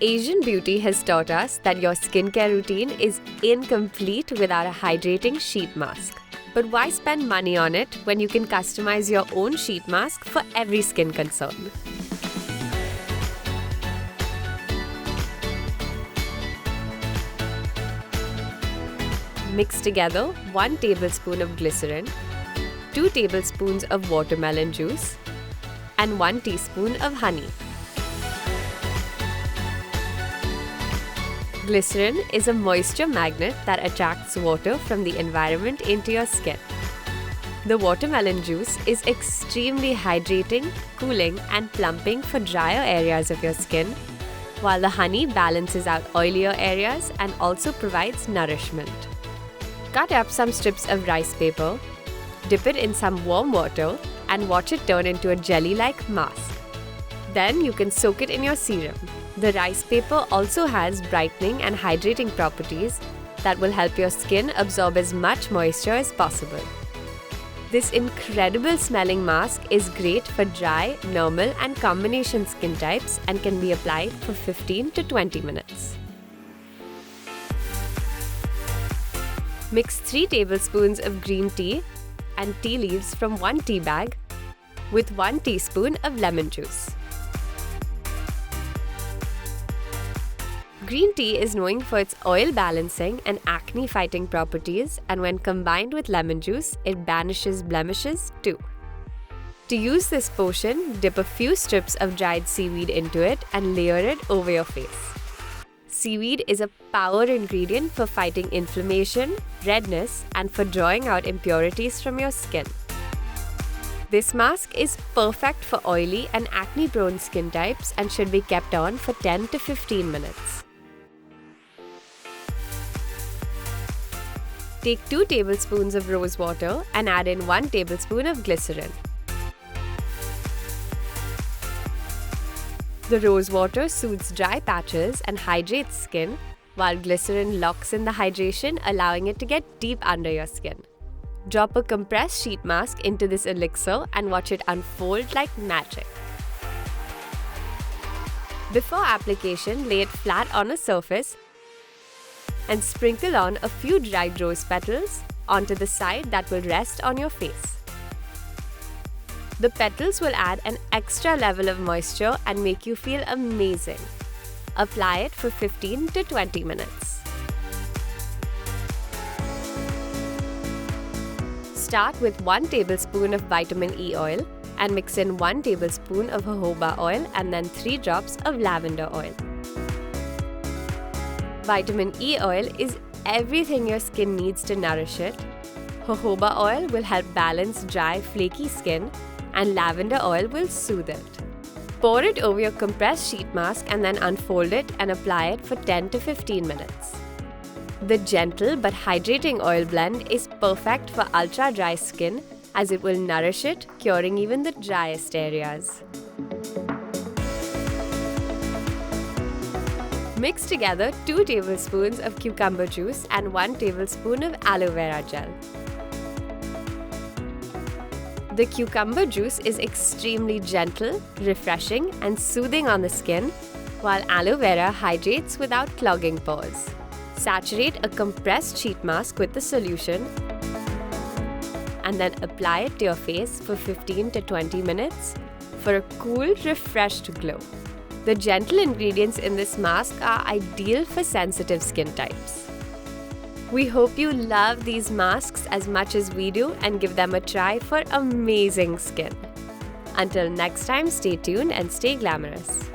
Asian beauty has taught us that your skincare routine is incomplete without a hydrating sheet mask. But why spend money on it when you can customize your own sheet mask for every skin concern? Mix together 1 tablespoon of glycerin, 2 tablespoons of watermelon juice, and 1 teaspoon of honey. Glycerin is a moisture magnet that attracts water from the environment into your skin. The watermelon juice is extremely hydrating, cooling, and plumping for drier areas of your skin, while the honey balances out oilier areas and also provides nourishment. Cut up some strips of rice paper, dip it in some warm water, and watch it turn into a jelly-like mask. Then you can soak it in your serum. The rice paper also has brightening and hydrating properties that will help your skin absorb as much moisture as possible. This incredible smelling mask is great for dry, normal, and combination skin types and can be applied for 15 to 20 minutes. Mix 3 tablespoons of green tea and tea leaves from 1 tea bag with 1 teaspoon of lemon juice. Green tea is known for its oil balancing and acne fighting properties, and when combined with lemon juice, it banishes blemishes too. To use this potion, dip a few strips of dried seaweed into it and layer it over your face. Seaweed is a power ingredient for fighting inflammation, redness, and for drawing out impurities from your skin. This mask is perfect for oily and acne-prone skin types and should be kept on for 10 to 15 minutes. Take 2 tablespoons of rose water and add in 1 tablespoon of glycerin. The rose water soothes dry patches and hydrates skin, while glycerin locks in the hydration, allowing it to get deep under your skin. Drop a compressed sheet mask into this elixir and watch it unfold like magic. Before application, lay it flat on a surface and sprinkle on a few dried rose petals onto the side that will rest on your face. The petals will add an extra level of moisture and make you feel amazing. Apply it for 15 to 20 minutes. Start with 1 tablespoon of vitamin E oil and mix in 1 tablespoon of jojoba oil and then 3 drops of lavender oil. Vitamin E oil is everything your skin needs to nourish it. Jojoba oil will help balance dry, flaky skin, and lavender oil will soothe it. Pour it over your compressed sheet mask and then unfold it and apply it for 10 to 15 minutes. The gentle but hydrating oil blend is perfect for ultra dry skin as it will nourish it, curing even the driest areas. Mix together 2 tablespoons of cucumber juice and 1 tablespoon of aloe vera gel. The cucumber juice is extremely gentle, refreshing, and soothing on the skin, while aloe vera hydrates without clogging pores. Saturate a compressed sheet mask with the solution and then apply it to your face for 15 to 20 minutes for a cool, refreshed glow. The gentle ingredients in this mask are ideal for sensitive skin types. We hope you love these masks as much as we do and give them a try for amazing skin. Until next time, stay tuned and stay glamorous.